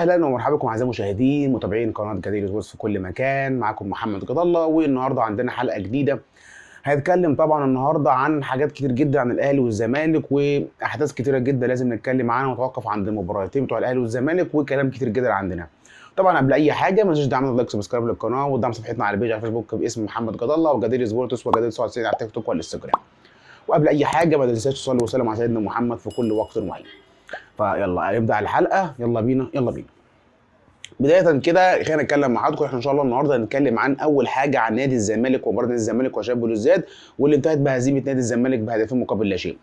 اهلا ومرحبا بكم اعزائي المشاهدين متابعين قناه جدير سبورتس في كل مكان. معاكم محمد جد الله، والنهارده عندنا حلقه جديده. هنتكلم طبعا النهارده عن حاجات كتير جدا عن الاهلي والزمالك، واحداث كتيره جدا لازم نتكلم عنها ونتوقف عند المباراتين بتوع الاهلي والزمالك، وكلام كتير جدا عندنا. طبعا قبل اي حاجه ما تنسوش دعمنا لايك وسبسكرايب للقناه، ودعم صفحتنا على البيج على الفيسبوك باسم محمد جد الله وجدير سبورتس وجدير سعد على التيك توك والانستجرام. وقبل اي حاجه ما تنساش تصلي وسلم على سيدنا محمد في كل وقت وحين. فيلا نبدا الحلقه، يلا بينا. بدايه كده خلينا نتكلم مع حضراتكم. احنا ان شاء الله النهارده هنتكلم عن اول حاجه عن نادي الزمالك ومباراه نادي الزمالك وشباب بلوزداد، واللي انتهت بهزيمه نادي الزمالك بهدفين مقابل لا شيء.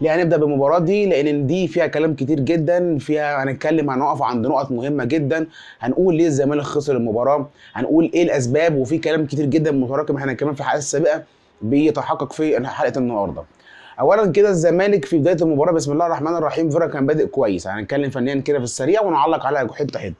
ليه هنبدا بالمباراه دي؟ لان دي فيها كلام كتير جدا، فيها هنقف عند نقط مهمه جدا. هنقول ليه الزمالك خسر المباراه، هنقول ايه الاسباب، وفي كلام كتير جدا متراكم احنا كمان في الحلقات السابقه بيتحقق في حلقه النهارده. اولا كده الزمالك في بدايه المباراه بسم الله الرحمن الرحيم فيرا كان بادئ كويس. هنتكلم فنيا كده في السريع ونعلق على حته.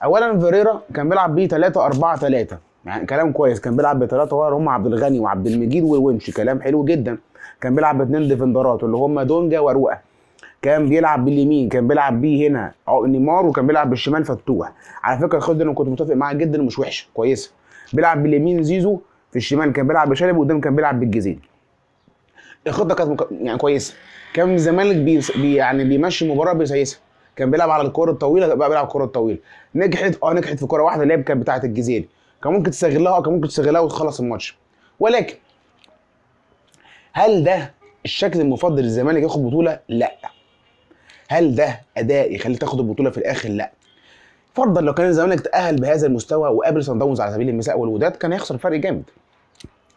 اولا فيريرا كان بيلعب بيه 3-4-3، يعني كلام كويس. كان بيلعب بثلاثه ورا هم عبد الغني وعبد المجيد وونش، كلام حلو جدا. كان بيلعب باثنين ديفندرات اللي هم دونجا ورؤى. كان بيلعب باليمين، كان بيلعب بيه هنا نيمار، وكان بيلعب بالشمال فتوح. على فكره الخطه انا كنت متفق معاها جدا ومش وحشه، كويسه. بيلعب باليمين زيزو، في الشمال كان بيلعب بشلبي، وقدام كان بيلعب بالجزيري. الخطه كانت يعني كويسه. كان الزمالك يعني بيمشي المباراه بسياسه. كان بيلعب على الكره الطويله، بقى بيلعب الكره الطويله. نجحت في كره واحده اللي هي كانت بتاعه الجزيري. كان ممكن تستغلها وتخلص الماتش. ولكن هل ده الشكل المفضل للزمالك ياخد بطوله؟ لا. هل ده اداء يخليه تاخد البطوله في الاخر؟ لا. فرضا لو كان الزمالك تاهل بهذا المستوى وقابل صن داونز على سبيل المثال والوداد، كان هيخسر فرق جامد.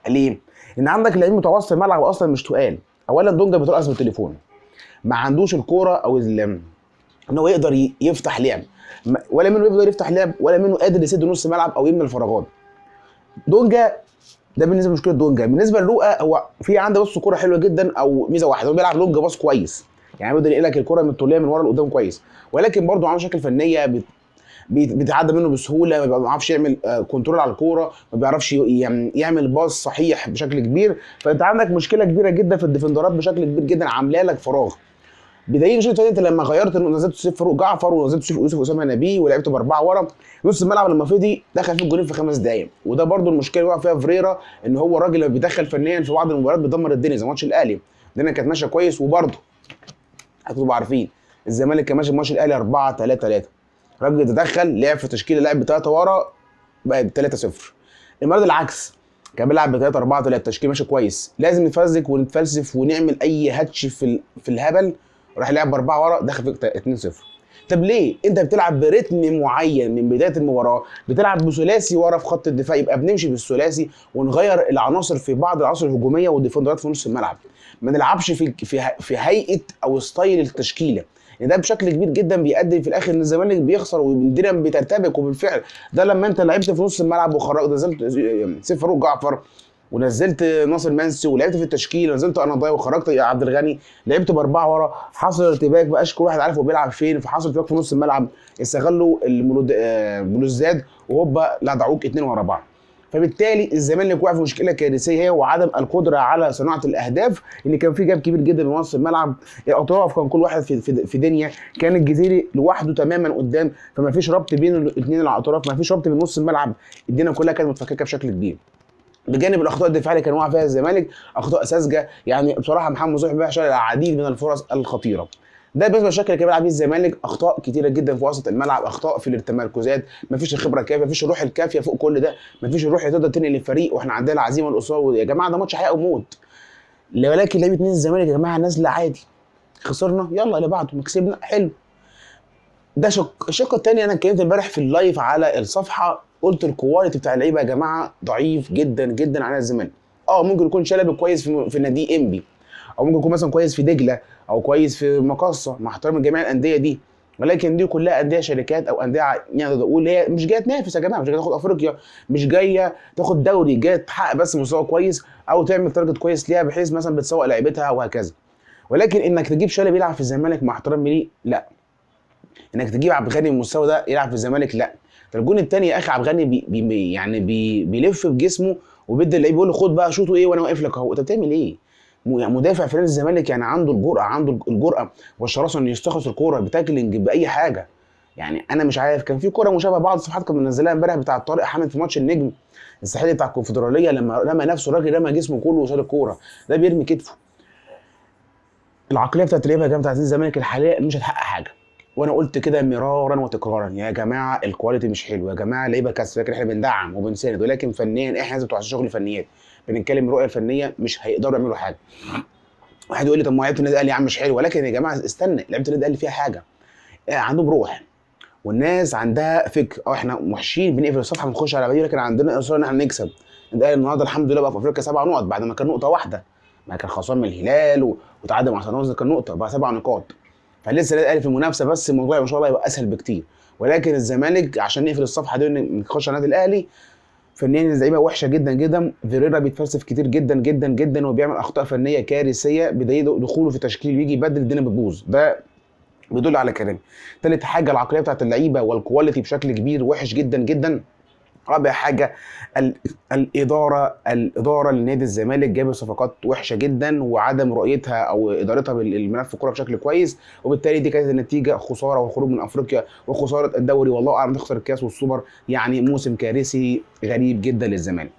ليه؟ ان عندك لعيب متوسط الملعب اصلا مش تقال. اولا دونجا بيترقص بالتليفون، ما عندوش الكوره او ان هو يقدر يفتح لعب، ولا منه يقدر يفتح لعب، ولا منه قادر يسد نص ملعب او يملى الفراغات. دونجا ده بالنسبه لمشكله دونجا. بالنسبه لرؤى، هو في عنده بص كوره حلوه جدا او ميزه واحده، هو بيلعب لونج باص كويس، يعني بيقدر ينقل لك الكوره من الطوليه من ورا لقدام كويس. ولكن برضه عنده مشاكل فنيه، بيتعدى منه بسهوله، ما بيعرفش يعمل كنترول على الكوره، ما بيعرفش يعمل باص صحيح بشكل كبير. فانت عندك مشكله كبيره جدا في الديفندرات بشكل كبير جدا، عامله لك فراغ. بدليل شوط انت لما غيرت نزلت سيف فاروق جعفر ونزلت سيف يوسف اسامه نبيه ولعبت باربعه ورا، نص الملعب لما فضي دخل فيه الجولين في 5 دقائق. وده برده المشكله اللي وقع فيها فيريرا، ان هو راجل لما بيدخل فنيا في بعض المباريات بيدمر الدنيا، زي ماتش الاهلي الدنيا كانت ماشيه كويس. وبرده هتبقوا عارفين الزمالك كان ماشي ماتش الاهلي 4-3-3، راجل تدخل لعب في تشكيله، لعب بثلاثه ورا بقت 3-0. المرة العكس كان بيلعب ب 3-4-3، تشكيل ماشي كويس. لازم نتفزك ونتفلسف ونعمل اي هاتش في الهبل، راح لعب ب4 ورا دخل فيك 2-0. طب ليه؟ انت بتلعب برتم معين من بدايه المباراه، بتلعب بثلاثي ورا في خط الدفاع، يبقى بنمشي بالثلاثي ونغير العناصر في بعض العناصر الهجوميه والديفندرات في نص الملعب. ما نلعبش في هيئه او ستايل التشكيله. ده بشكل كبير جدا بيؤدي في الاخر ان الزمالك بيخسر والدنيا بترتبك. وبالفعل ده لما انت لعبت في نص الملعب وخرجت، نزلت سيف فاروق جعفر ونزلت ناصر منسي ولعبت في التشكيل، نزلت انا ضايع وخرجت يا عبد الغني، لعبت باربعه ورا، حصل ارتباك، بقاش كل واحد عارف هو بيلعب فين، فحصل ارتباك في نص الملعب، استغلوا بلوزداد وهوبا لدعوك 2 ورا بعض. فبالتالي الزمالك وقع في مشكله كارثيه، هي وعدم القدره على صناعه الاهداف. ان كان في جاب كبير جدا من نص الملعب، الاطراف كان كل واحد في دنيا، كان الجزيري لوحده تماما قدام، فما فيش ربط بين الاثنين الاطراف، ما فيش ربط من نص الملعب، الدنيا كلها كانت متفككه بشكل كبير. بجانب الاخطاء الدفاعيه اللي كان واقع فيها الزمالك، اخطاء ساذجه، يعني بصراحه محمد صبحي بيحصل العديد من الفرص الخطيره. ده بالنسبه للشكل اللي كان بيلعب بيه الزمالك، اخطاء كتيره جدا في وسط الملعب، اخطاء في التمركزات، مفيش الخبره الكافيه، مفيش الروح الكافيه فوق كل ده، مفيش الروح اللي تقدر تنقل الفريق، واحنا عندنا العزيمه والاصرار. يا جماعه ده ماتش حياه وموت. ولكن لعيبه نادي الزمالك يا جماعه نازله عادي، خسرنا يلا اللي بعده، كسبنا حلو. ده الشق الثاني. انا اتكلمت امبارح في اللايف على الصفحه، قلت الكواليتي بتاع اللعيبه يا جماعه ضعيف جدا جدا على الزمالك. ممكن يكون شلبي كويس في نادي انبي، او ممكن يكون مثلا كويس في دجله، او كويس في مقصه، مع احترام جميع الانديه دي، ولكن دي كلها انديه شركات او انديه يعني اقول هي مش جايه تنافس يا جماعه، مش جايه تاخد افريقيا، مش جايه تاخد دوري، جايه تحقق بس مستوى كويس او تعمل تارجت كويس ليها بحيث مثلا بتسوق لعيبتها وهكذا. ولكن انك تجيب شلبي يلعب في الزمالك مع احترامي ليه، لا. انك تجيب عبد الغني من المستوى ده يلعب في الزمالك، لا. الجون الثاني يا اخي عبد الغني بيلف بجسمه وبيدي اللعيب يقول له خد بقى شوطه ايه وانا واقف لك اهو. انت بتعمل ايه؟ يعني مدافع في نادي الزمالك يعني عنده الجرأه والشراسه انه يستخلص الكوره بتاكلينج باي حاجه. يعني انا مش عارف، كان في كوره مشابهه بعض الصفحات كانت منزلاها امبارح بتاع طارق حامد في ماتش النجم الساحلي بتاع الكونفدراليه، لما رمى نفسه الراجل رمى جسمه كله وشال الكوره، ده بيرمي كتفه. العقليه بتاعت اللعيبه يا جماعه بتاعت الزمالك الحاليه مش هتحقق حاجه، وانا قلت كده مرارا وتكرارا، يا جماعه الكواليتي مش حلو، يا جماعه اللعيبه كسر، لكن احنا بندعم وبنساند، ولكن فنيا احنا لازم بتوع شغل فنيات، بنتكلم رؤيه فنيه مش هيقدروا يعملوا حاجه. واحد يقول لي طب ما لعيبه النادي الاهلي يا عم مش حلو، ولكن يا جماعه استنى، لعيبه النادي الاهلي فيها حاجه، عندهم روح، والناس عندها فكر. احنا وحشين بنقفل الصفحه بنخش على بديل، لكن عندنا اصرار ان احنا نكسب. النادي النهارده الحمد لله بقى في افريقيا 7 نقط بعد ما كان نقطه واحده، ما كان خسران من الهلال وتعادل مع صن داونز كان نقطه، بقى 7 نقاط. فلسه النادي الاهلي في المنافسه، بس الموضوع ان شاء الله يبقى اسهل بكتير. ولكن الزمالك عشان نقفل الصفحه دي ونخش على النادي الاهلي، فنيا اللعيبه وحشه جدا جدا، فيريرا بيتفلسف كتير جدا جدا جدا وبيعمل اخطاء فنيه كارثيه، بدايه دخوله في تشكيل ويجي يبدل الدنيا بتبوظ، ده بيدل على كلامي. تالت حاجه العقليه بتاعت اللعيبه والكواليتي بشكل كبير وحش جدا جدا. رابع حاجه الاداره لنادي الزمالك جابت صفقات وحشه جدا وعدم رؤيتها او ادارتها بالملف الكوره بشكل كويس، وبالتالي دي كانت النتيجه خساره والخروج من افريقيا وخساره الدوري، والله اعلم تخسر الكاس والسوبر. يعني موسم كارثي غريب جدا للزمالك.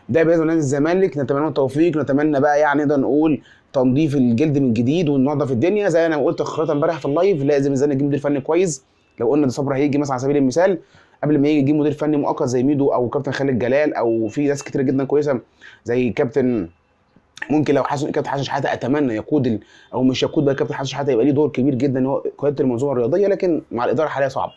ده باذن نادي الزمالك، نتمنى له التوفيق، نتمنى بقى يعني نقدر نقول تنظيف الجلد من جديد وننظف الدنيا زي انا ما قلت خريطه امبارح في اللايف. لازم الزمالك يجيب مدير فني كويس. لو قلنا ده صبري هيجي مثلا على سبيل المثال، قبل ما يجي يجيب مدير فني مؤقت زي ميدو او كابتن خالد جلال، او في ناس كتير جدا كويسه زي كابتن، ممكن لو كابتن حسن شحاته اتمنى يقود او مش يقود بقى، كابتن حسن شحاته يبقى ليه دور كبير جدا ان هو قياده المنظومه الرياضيه، لكن مع الاداره الحاليه صعب.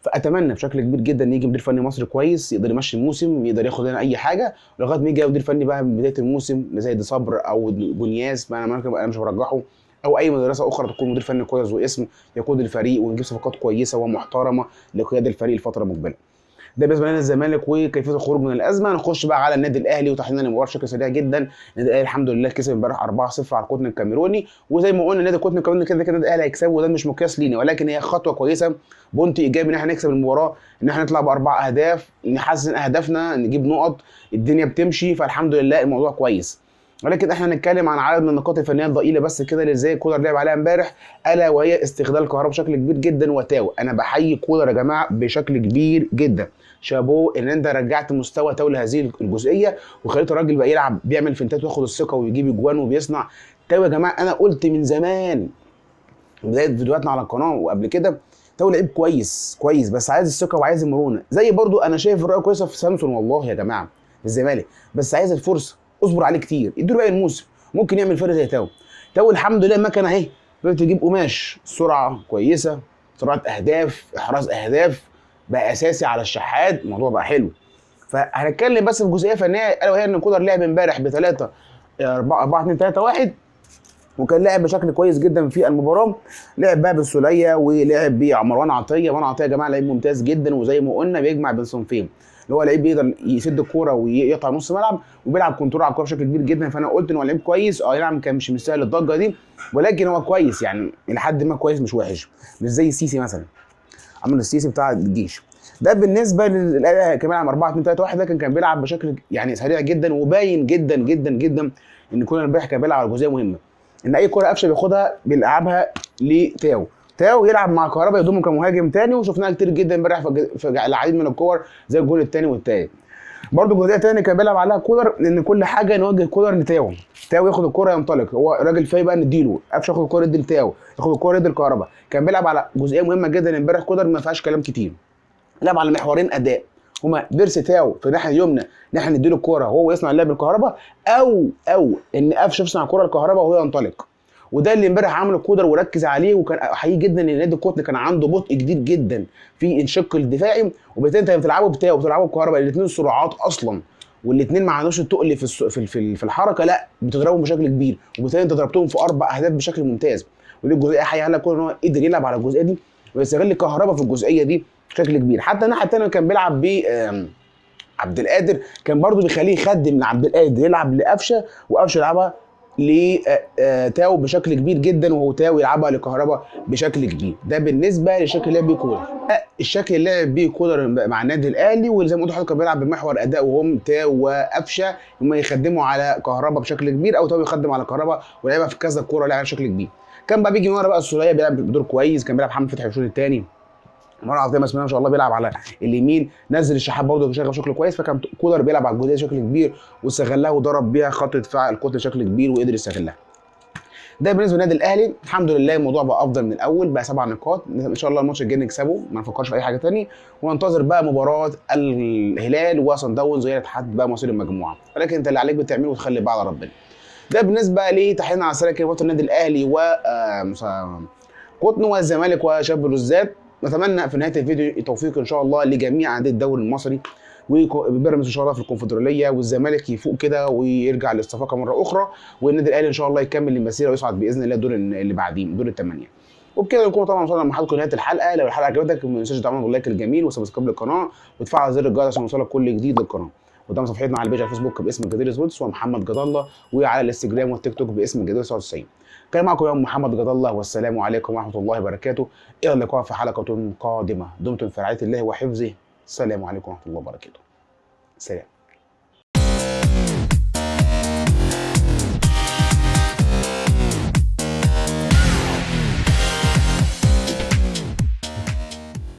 فاتمنى بشكل كبير جدا ان يجي مدير فني مصري كويس يقدر يمشي الموسم، يقدر ياخد لنا اي حاجه، لغايه ما يجي مدير فني بقى من بدايه الموسم زي دي صبر او بونياس، انا مش برجحه، او اي مدرسه اخرى تكون مدير فني كويس واسم يقود الفريق، ونجيب صفقات كويسه ومحترمه لقياده الفريق الفتره المقبله. ده بالنسبه لنا الزمالك وكيفيه الخروج من الازمه. نخش بقى على النادي الاهلي وتحليلنا للمباراه بشكل سريع جدا. النادي الاهلي الحمد لله كسب امبارح 4-0 على القطن الكاميروني، وزي ما قلنا نادي القطن الكاميروني كده كده النادي الاهلي هيكسبه، وده مش مقياس لينا، ولكن هي خطوه كويسه، بونت ايجابي ان احنا نكسب المباراه، ان احنا نطلع باربع اهداف، نحسن اهدافنا، نجيب نقط، الدنيا بتمشي، فالحمد لله الموضوع كويس. ولكن احنا هنتكلم عن عدد من النقاط الفنيه الضئيله بس كده اللي ازاي كولر لعب عليها امبارح، الا وهي استغلال الكهرباء بشكل كبير جدا وتاو. انا بحيي كولر يا جماعه بشكل كبير جدا، شابو ان انت رجعت مستوى تاو لهذه الجزئيه وخليت الراجل بقى يلعب بيعمل فنتات وياخد الثقه ويجيب اجوان وبيصنع. تاو يا جماعه انا قلت من زمان بدايه فيديوهاتنا على القناه وقبل كده، تاو لعيب كويس كويس بس عايز الثقه وعايز المرونه، زي برضو انا شايف الرؤيه كويسه في سامسون والله يا جماعه في الزمالك، بس عايز الفرصه، اصبر عليه كتير، اديله باقي الموسم ممكن يعمل فرق زي تاو. تاو الحمد لله مكنه اهي، تجيب قماش، سرعه كويسه، سرعه اهداف، احراز اهداف، بقى اساسي على الشحات، الموضوع بقى حلو. فهنتكلم بس في جزئيه فنيه الا وهي ان كولر لعب امبارح ب 3 4 2 3 1، وكان لعب بشكل كويس جدا في المباراه. لعب بقى بالسوليه ولعب بمروان عطيه، مروان عطيه يا جماعه لعيب ممتاز جدا، وزي ما قلنا بيجمع بين صنفين، اللي هو لعيب بيقدر يسد الكوره ويقطع نص ملعب وبيلعب كنترول على الكوره بشكل كبير جدا. فانا قلت ان هو لعيب كويس، نعم كان مش مستاهل الضجه دي، ولكن هو كويس يعني لحد ما كويس مش وحش، مش زي السيسي مثلا، عمل السيسي بتاع الجيش. ده بالنسبه للاهلي كمان عم 4 2 3 1، لكن كان بيلعب بشكل يعني سريع جدا وباين جدا جدا جدا ان كولر امبارح كان بيلعب على جزئيه مهمه، ان اي كوره قفشه بياخدها بيلعبها لتاو، تاو يلعب مع كهربا يضمه كمهاجم تاني، وشفناها كتير جدا امبارح في العديد من الكور زي الجول الثاني والثالث. برضه جزئيه ثانيه كان بيلعب عليها كولر، ان كل حاجه نوجه كولر لتاو، تاو ياخد الكوره ينطلق، هو راجل فايق بقى نديله، قفشه ياخد الكوره يدي لتاو، ياخد الكوره يدي لكهربا. كان بيلعب على جزئيه مهمه جدا امبارح كولر ما فيهاش كلام كتير، لعب على محورين اداء، هما بيرس تاو في الناحيه اليمنى ان احنا نديله الكوره وهو يصنع اللعب الكهرباء، او ان قفشه يصنع الكوره الكهرباء وهو ينطلق. وده اللي امبارح عمله كولر وركز عليه، وكان حقيقي جدا ان نادي القطن كان عنده بطء جديد جدا في الشق الدفاعي، وبالتالي انت بتلعبوا بتاو وبتلعبوا الكهرباء الاثنين سرعات اصلا، والاثنين ما عندوش التقل في الحركه، لا بتضربهم بشكل كبير، وبالتالي انت ضربتهم في 4 اهداف بشكل ممتاز. ودي الجزئيه حقيقه على كولر ان هو قدر يلعب على الجزئيه دي ويستغل الكهرباء في الجزئيه دي بشكل كبير. حتى الناحيه الثانيه كان بيلعب ب عبد القادر، كان برضو بيخليه يخدم من عبد القادر يلعب لقفشه، وقفشه يلعبها لتاو بشكل كبير جدا، وهو تاو يلعبها لكهربا بشكل كبير. ده بالنسبه للشكل اللي لعب بيه كولر. الشكل اللي لعب بيه كولر مع النادي الاهلي، وزي ما قلت لحضرتك كان بيلعب بمحور اداء وهم تاو وقفشه، هم يخدموا على كهربا بشكل كبير، او تاو يخدم على كهربا ولعبها في كذا كوره لعبها بشكل كبير. كان بقى بيجي من ورا بقى السوليه بيلعب بدور كويس، كان بيلعب محمد فتحي في الشوط الثاني، مروان عطيه بسم الله ما شاء الله بيلعب على اليمين، نزل الشحات برضه شغال بشكل كويس، فكان كولر بيلعب على الجزئيه بشكل كبير واستغلها وضرب بيها خط دفاع القطر بشكل كبير وقدر يستغلها. ده بالنسبه للنادي الاهلي. الحمد لله الموضوع بقى افضل من الاول، بقى 7 نقاط، ان شاء الله الماتش الجاي نكسبه، ما نفكرش في اي حاجه ثاني، وننتظر بقى مباراه الهلال وصن داونز وهي اللي تحدد بقى مصير المجموعه، ولكن انت اللي عليك بتعمله وتخلي بقى على ربنا. ده بالنسبه لتحليلنا على سيرة كلمات النادي الاهلي و قطن والزمالك وشباب بلوزداد. نتمنى في نهايه الفيديو التوفيق ان شاء الله لجميع انديه الدوري المصري، وبيراميدز ان شاء الله في الكونفدراليه، والزمالك يفوق كده ويرجع للصفاقه مره اخرى، والنادي الاهلي ان شاء الله يكمل المسيره ويصعد باذن الله الدور اللي بعديه دور الثمانيه. وبكده نكون طبعا وصلنا لمحطه نهايه الحلقه. لو الحلقه عجبتك ما تنساش تعمل لايك الجميل وسبسكرايب للقناه وتفعل زر الجرس عشان يوصلك كل جديد للقناه. قدام صفحتنا على البيج على الفيسبوك باسم الجدير سبورتس ومحمد جد الله، وعلى الانستجرام والتيك توك باسم الجدير 99. كان معكم يوم محمد جد الله، والسلام عليكم ورحمه الله وبركاته. الى اللقاء في حلقه قادمه، دمتم في رعايه الله وحفظه. السلام عليكم ورحمه الله وبركاته. سلام.